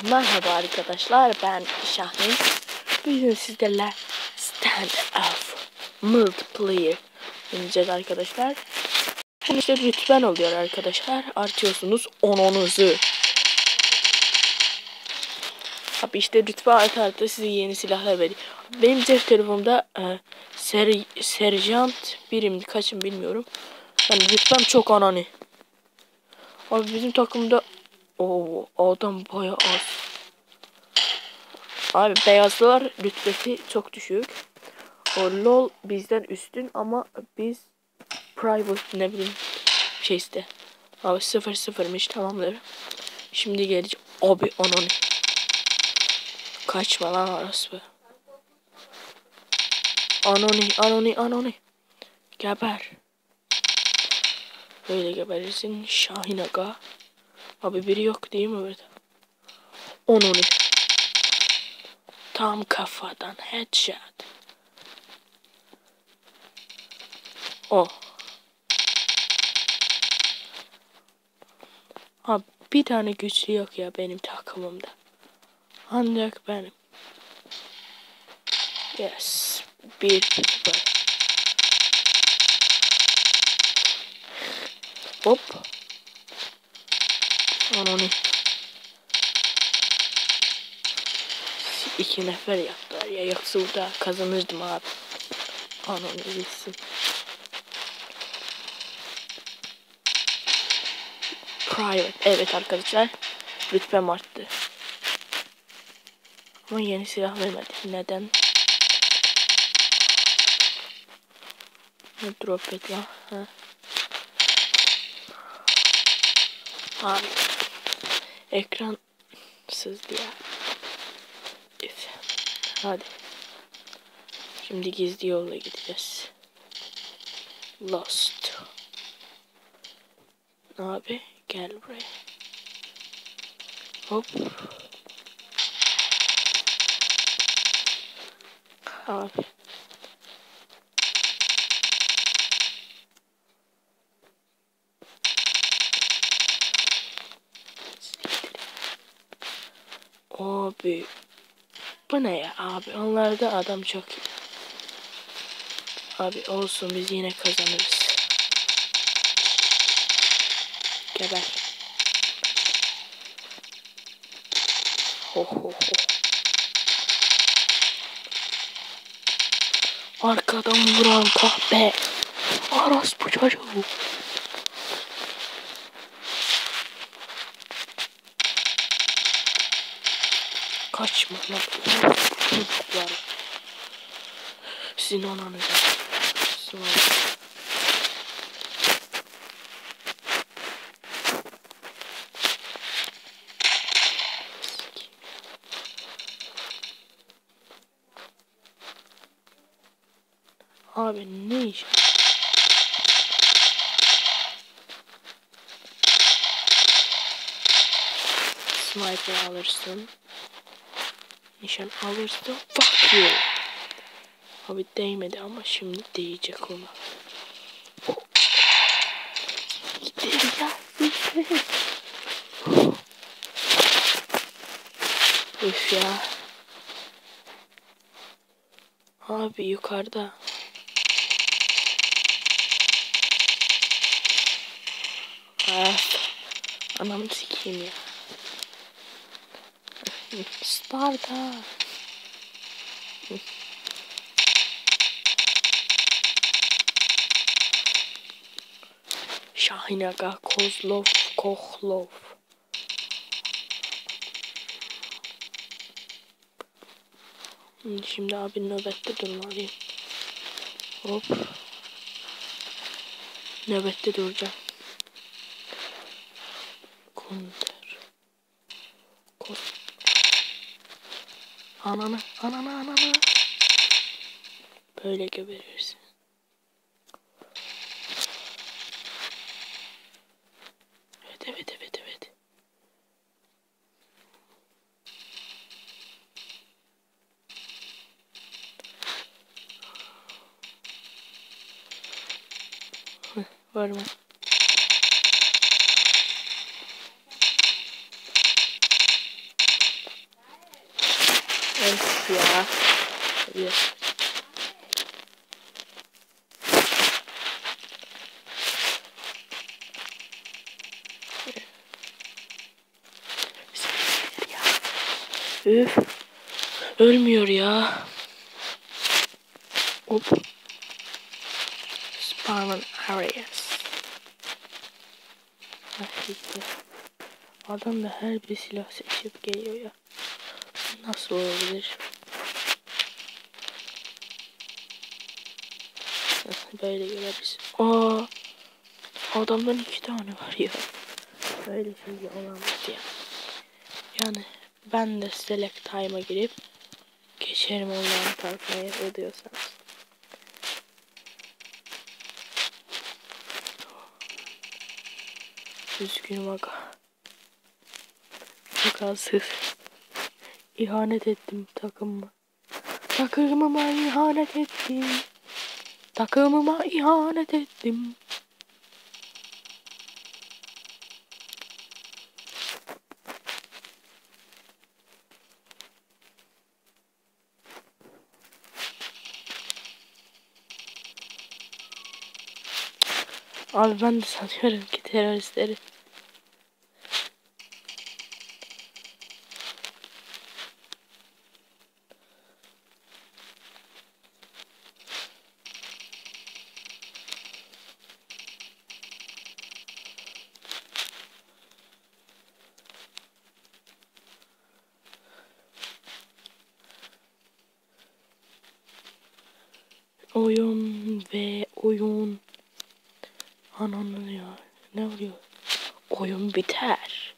Merhaba arkadaşlar, ben Şahin. Bugün sizlerle Standoff Multiplayer oynayacağız arkadaşlar. Hem işte rütben oluyor arkadaşlar. Artıyorsunuz 10'unuzu. Abi işte rütbe artardı, size yeni silahlar veriyor. Benim cep telefonumda serjant birim kaçım bilmiyorum. Yani rütbem çok anani. Abi bizim takımda adam bayağı az. Abi beyazlar rütbesi çok düşük. O LOL bizden üstün ama biz private ne bileyim şey iste. Abi 0-0'mış, tamamdır. Şimdi geleceğim. Abi ananı. Kaçma lan orası. Ananı. Geber. Böyle geberirsin Şahin Aga. Abi biri yok değil mi burada? Ananı. Tam kafadan headshot. Oh. Abi bir tane güçlü yok ya benim takımımda. Ancak benim. Yes. 1-0. Hop. Ananı. 2 nefer yaptılar ya. Yoksa burada kazanırdım abi. Ananı gitsin. Private. Evet arkadaşlar. Rütbem arttı. Ama yeni silah vermedi. Neden? Ne drop et lan? Ha. Abi. Ekran sızdı ya. Üf. Hadi. Şimdi gizli yolla gideceğiz. Lost. Abi gel buraya. Hop. Abi. Abi. Bu ne ya abi? Onlarda adam çok iyi. Abi olsun, biz yine kazanırız. Geber. Ho. Arkadan vuran kahpe. Aras bu çocuğu. Kaçma lan. Sizin ananıza. Abi ne iş? Sniper alırsın. Nişan alırsın. Fuck you. Abi değmedi ama şimdi değecek ona. Gidelim ya. Üf ya. Abi yukarıda. Anamı sikeyim ya. Sparta. Şahin Aga, Kozlov, Kohlov. Şimdi abi nöbette durmalıyım. Hop. Nöbette duracağım. Konter. Ananı. Böyle geberirsin. Evet. Var mı? ya. Hadi. Üf. Ölmüyor ya. Hop. Spawn areas. Adam da her bir silah seçip geliyor ya. Nasıl olabilir? Böyle görebiliriz. Aa, adamdan 2 tane var ya. Böyle şey olamaz ya. Yani ben de select time'a girip geçerim onların tarafına ya diyorsanız. Üzgünüm aga. Çok az ihanet ettim takımıma. Takımıma ihanet ettim. Takımıma ihanet ettim. Abi ben de sanıyorum ki teröristleri. Oyun ve oyun. Ananı ya. Ne oluyor? Oyun biter.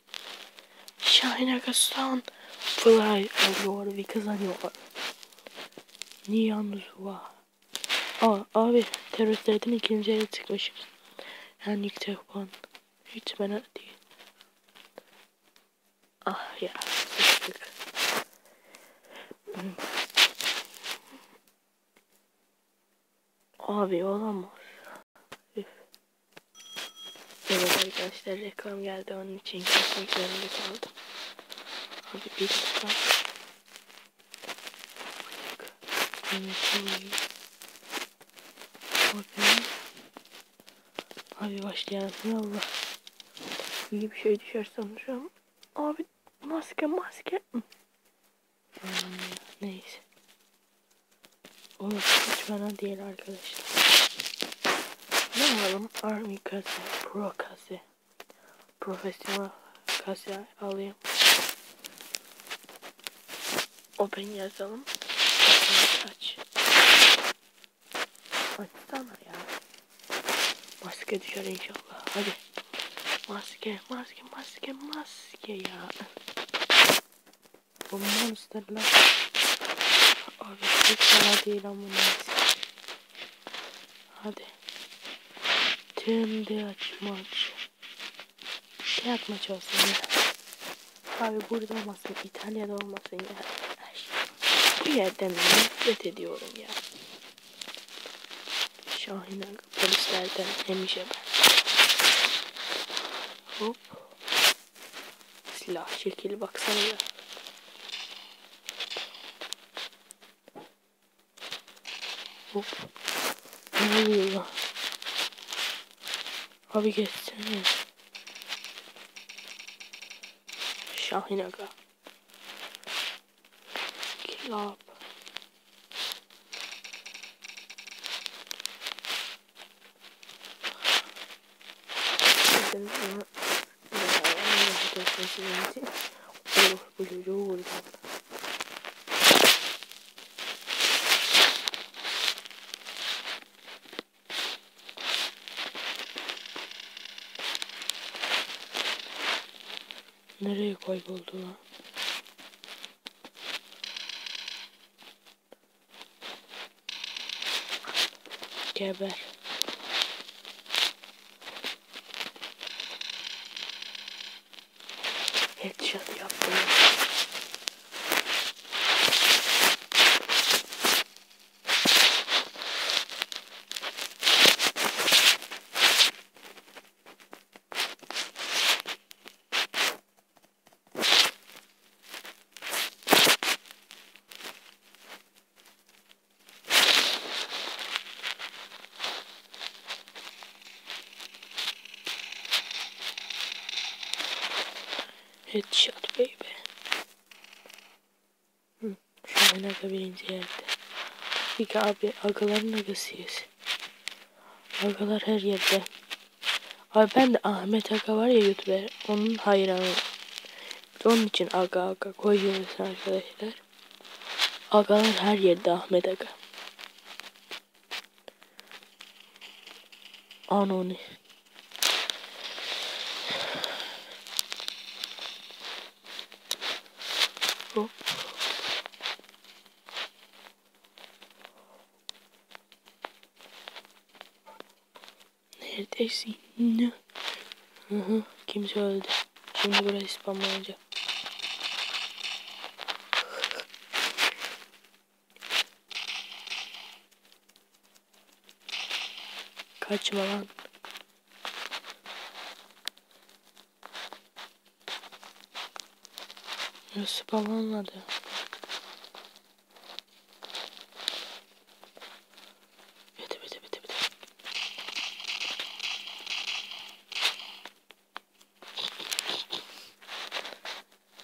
Şahin Agas'tan fly alıyor ve kazanıyor. Niye yalnız var? Abi teröristlerden ikinci yere çıkmışım. Yani ilk telefon. Hiç fena değil. Ah ya. Sıçtık. Abi olamaz. Üf. Evet arkadaşlar reklam geldi onun için kesmek zorunda kaldım. Abi bir dakika. Abi başlayalım ya Allah. İyi bir şey düşer sanırım. Abi maske. Neyse. O hiç fena değil arkadaşlar. Ne alalım? Army kase, pro kase. Profesyonel kase alayım. Open yazalım. Aç. Açsana ya. Maske düşer inşallah. Hadi. Maske ya. Bu monsterlar. Abi hiç fena değil ama maske. Hadi. Tüm açmaç. Açmaç olsun ya. Abi burada olmasın. İtalya'da olmasın ya. Bu yerden nefret ediyorum ya. Şahin Aga polislerden hemşe ben. Hop. Silah şekili baksana ya. Hop. Ne oluyor ya? Abi geçsene. Şahin Aga. Kill up. Nereye kayboldu lan? Geber. Headshot yaptım. Headshot baby. Şahin Aga birinci yerde. Peki abi agaların agasıyız. Agalar her yerde. Abi ben de Ahmet Aga var ya YouTuber. Onun hayranı. Onun için aga koyuyoruz arkadaşlar. Agalar her yerde Ahmet Aga. Anoni. Hop. Neredesin? Kimse öldü. Şimdi burayı spamlayacağım. Kaçma lan. Spamlanmadı.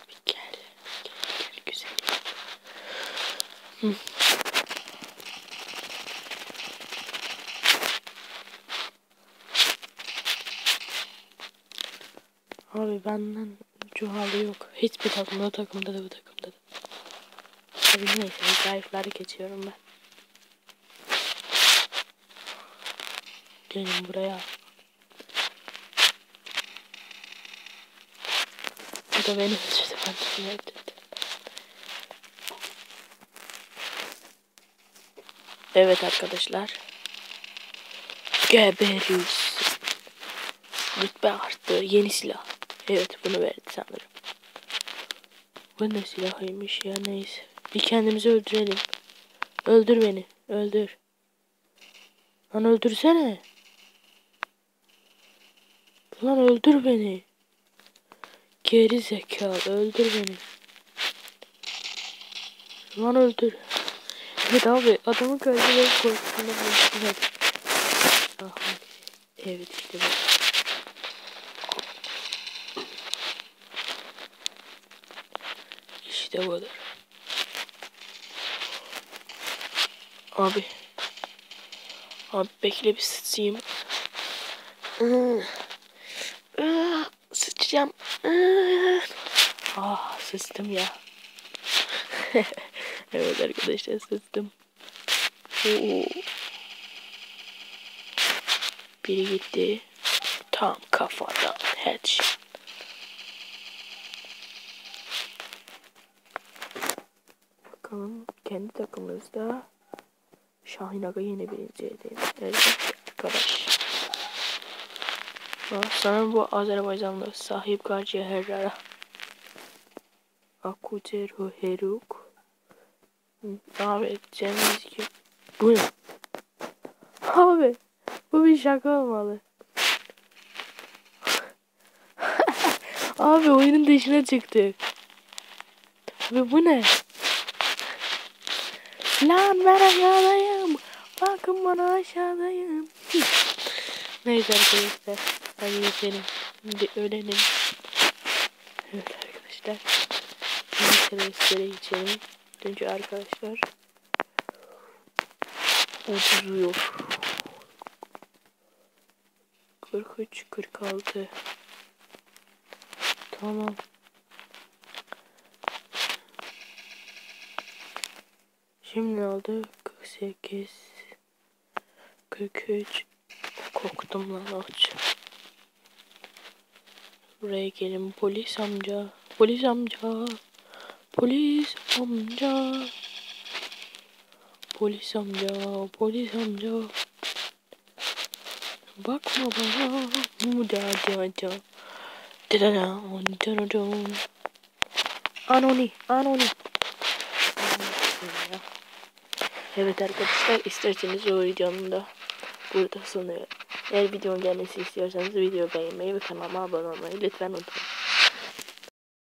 Bitti. Gel güzel. Abi benden cuhalı yok. Hiçbir takımda, o takımda da bu takımda da. Abi neyse zayıfları geçiyorum ben. Gelin buraya. Bu da beni öldürdü. Ben de beni öldürdü. Evet arkadaşlar. Geberiz. Rütbe arttı. Yeni silah. Evet bunu verdi sanırım. Bu ne silahıymış ya, neyse. Bir kendimizi öldürelim. Öldür beni. Öldür. Lan öldürsene. Lan öldür beni. Geri zekalı öldür beni. Lan öldür. Evet abi adamın kalbiyle korkusunda öldürmek. Aha. Evet işte bu. İşte budur. Abi. Abi bekle bir sıçayım. Sıçacağım. Ah sıçtım ya. Evet arkadaşlar sıçtım. Biri gitti. Tam kafadan headshot. Bakalım kendi takımımızda Şahin Aga yine birinciydi. Evet arkadaş. Sanırım bu Azerbaycanlı sahip Garciye Herrera. Akuteru Heruk. Abi Cengiz kim? Bu ne? Abi bu bir şaka olmalı. Abi oyunun dışına çıktı. Abi bu ne? Lan ben aşağıdayım. Bakın bana aşağıdayım. Neyse arkadaşlar. Hadi geçelim. Şimdi ölelim. Evet arkadaşlar. Şimdi seristlere geçelim. Çünkü arkadaşlar uzuyor. 43, 46. Tamam. Şimdi ne oldu? 48, 43. Korktum lan aç. Buraya gelin polis amca. Polis amca. Polis amca. Polis amca. Polis amca. Bakma bana. Mudacaca. Anoni. Evet arkadaşlar isterseniz o videonun da burada sunuyorum. Eğer videonun gelmesi istiyorsanız videoyu beğenmeyi ve kanalıma abone olmayı lütfen unutmayın.